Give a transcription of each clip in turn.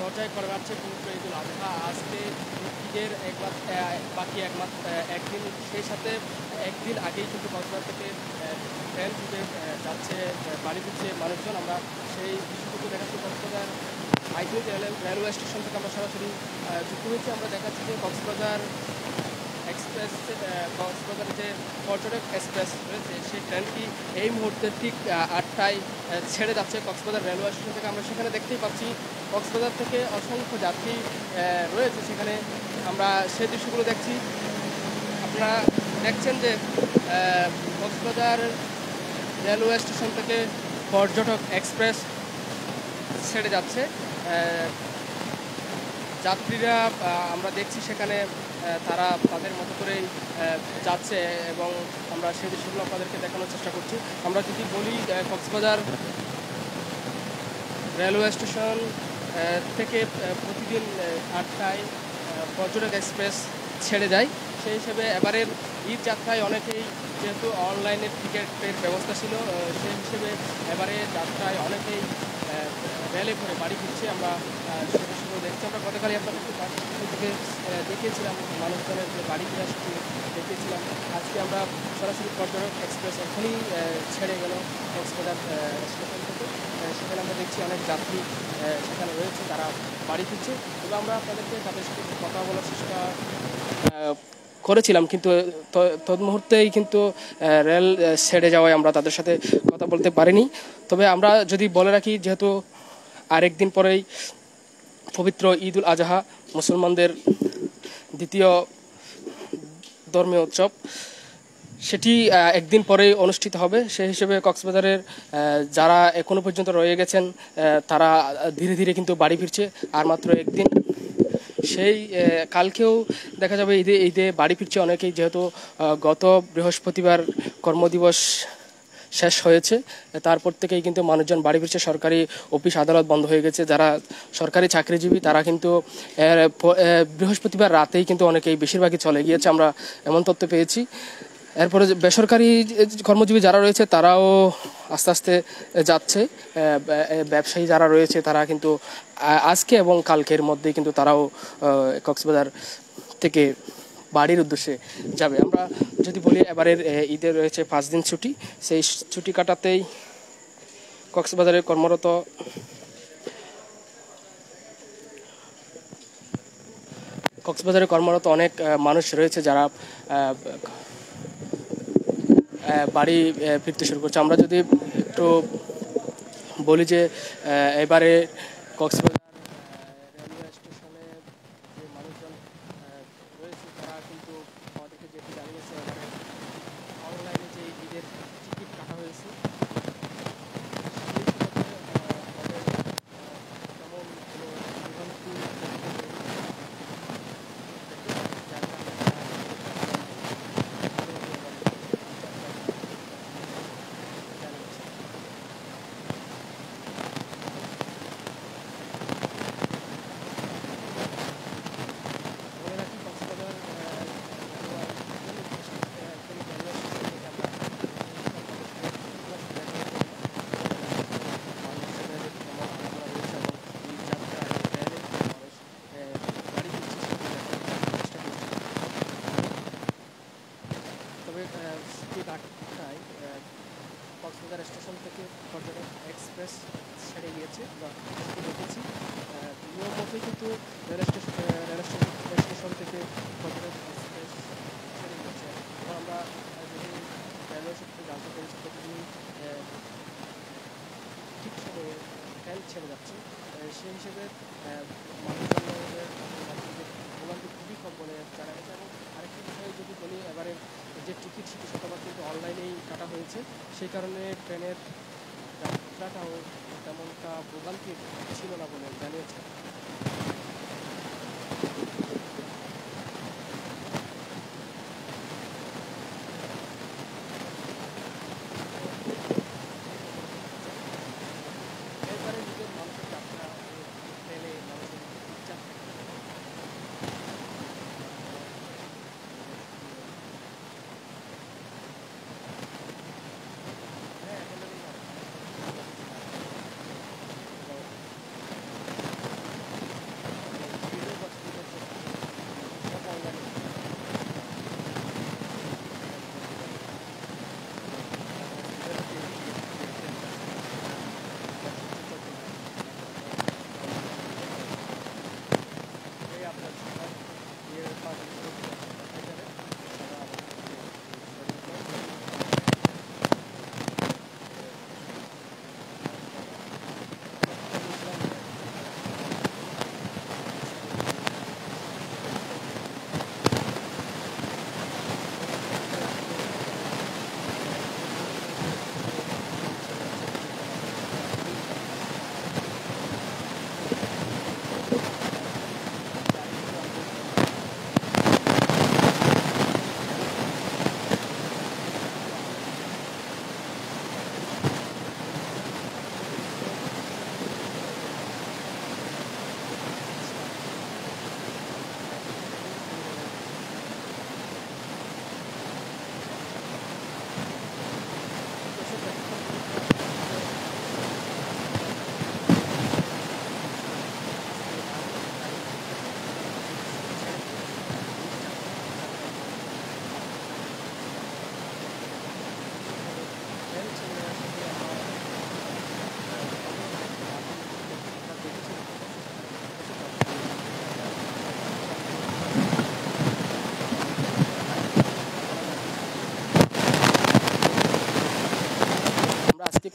পর্যায়ে করে যাচ্ছে পবিত্র ঈদুল আজহা। আজকে ঈদের বাকি একদিন, সেই সাথে একদিন আগেই কিন্তু কক্সবাজার থেকে ট্রেন ছুটে যাচ্ছে, বাড়ি ফিরছে মানুষজন। আমরা সেই বিষয়টুকু দেখাচ্ছি কক্সবাজার আইটিআই রেলওয়ে স্টেশন থেকে আমরা সরাসরি যুক্ত হয়েছি। আমরা দেখাচ্ছি যে কক্সবাজার এক্সপ্রেস, কক্সবাজারের যে পর্যটক এক্সপ্রেস রয়েছে সেই ট্রেনটি এই মুহূর্তে ঠিক 8টায় ছেড়ে যাচ্ছে কক্সবাজার রেলওয়ে স্টেশন থেকে। আমরা সেখানে দেখতেই পাচ্ছি কক্সবাজার থেকে অসংখ্য যাত্রী রয়েছে সেখানে, আমরা সেই দৃশ্যগুলো দেখছি। আপনারা দেখছেন যে কক্সবাজার রেলওয়ে স্টেশন থেকে পর্যটক এক্সপ্রেস ছেড়ে যাচ্ছে। যাত্রীরা আমরা দেখছি সেখানে তারা তাদের মতো করেই যাচ্ছে এবং আমরা সেই দৃশ্যগুলো আপনাদেরকে দেখানোর চেষ্টা করছি। আমরা যদি বলি কক্সবাজার রেলওয়ে স্টেশন থেকে প্রতিদিন 8টায় পর্যটক এক্সপ্রেস ছেড়ে যায়, সেই হিসেবে এবারের ঈদ যাত্রায় অনেকেই যেহেতু অনলাইনে টিকিটের ব্যবস্থা ছিল, সেই হিসেবে এবারে যাত্রায় অনেকেই রেলে করে বাড়ি ফিরছে। আমরা সেটা দেখছি। আমরা গতকালই আপনাদেরকে থেকে দেখিয়েছিলাম মানুষজনের যে বাড়ি ফেরা সেটি দেখিয়েছিলাম। আজকে আমরা সরাসরি পর্যটক এক্সপ্রেস এখনই ছেড়ে গেল কক্সবাজার স্টেশন থেকে। সেখানে আমরা দেখছি অনেক যাত্রী সেখানে রয়েছে, তারা বাড়ি ফিরছে এবং আমরা আপনাদেরকে তাদের সাথে কথা বলার চেষ্টা করেছিলাম, কিন্তু তৎমুহূর্তেই কিন্তু রেল ছেড়ে যাওয়ায় আমরা তাদের সাথে কথা বলতে পারিনি। তবে আমরা যদি বলে রাখি, যেহেতু আরেকদিন পরেই পবিত্র ঈদুল আজহা, মুসলমানদের দ্বিতীয় ধর্মীয় উৎসব, সেটি একদিন পরেই অনুষ্ঠিত হবে। সেই হিসেবে কক্সবাজারের যারা এখনো পর্যন্ত রয়ে গেছেন তারা ধীরে ধীরে কিন্তু বাড়ি ফিরছে। আর মাত্র একদিন, সেই কালকেও দেখা যাবে ঈদে বাড়ি ফিরছে অনেকেই, যেহেতু গত বৃহস্পতিবার কর্মদিবস শেষ হয়েছে, তারপর থেকেই কিন্তু মানুষজন বাড়ি ফিরছে। সরকারি অফিস আদালত বন্ধ হয়ে গেছে। যারা সরকারি চাকরিজীবী তারা কিন্তু বৃহস্পতিবার রাতেই কিন্তু অনেকেই, বেশিরভাগই চলে গিয়েছে, আমরা এমন তথ্য পেয়েছি। এরপরে বেসরকারি কর্মজীবী যারা রয়েছে তারাও আস্তে আস্তে যাচ্ছে। ব্যবসায়ী যারা রয়েছে তারা কিন্তু আজকে এবং কালকের মধ্যেই কিন্তু তারাও কক্সবাজার থেকে বাড়ির উদ্দেশ্যে যাবে। আমরা যদি বলি এবারের ঈদের রয়েছে 5 দিন ছুটি, সেই ছুটি কাটাতেই কক্সবাজারে কর্মরত অনেক মানুষ রয়েছে যারা বাড়ি ফিরতে শুরু করছে। আমরা যদি একটু বলি যে এবারে কক্সবাজার রেলওয়ে স্টেশনে যে মানুষজন রয়েছে তারা কিন্তু আমাদেরকে যেটি জানিয়েছে, এবারে অনলাইনে যে ঈদের টিকিট কাটা হয়েছে কক্সবাজার স্টেশন থেকে পর্যটক এক্সপ্রেস ছেড়ে গিয়েছে বা দেখেছি। নিয়ম মতোই কিন্তু রেল স্টেশন থেকে পর্যটক এক্সপ্রেস ছেড়ে গিয়েছে। এবং আমরা যদি রেলওয়ে সূত্রে জানতে পেরেছি প্রতিদিন ঠিক সময়ে ট্রেন ছেড়ে যাচ্ছে, সেই হিসেবে মানুষজনের ভোগান্তি খুবই কম বলে জানা গেছে। এবং আরেকটি বিষয়ে যদি বলি, এবারে যে টিকিট সেটি শতভাগ কিন্তু অনলাইনেই কাটা হয়েছে, সেই কারণে ট্রেনের যাত্রাটাও তেমনটা ভোগান্তির ছিল না বলে জানিয়েছে।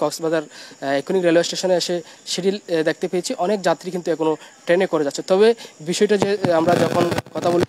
কক্সবাজার আইকনিক রেলওয়ে স্টেশনে এসে শিডিউল দেখতে পেয়েছি অনেক যাত্রী কিন্তু এখনও ট্রেনে করে যাচ্ছে। তবে বিষয়টা যে আমরা যখন কথা বলি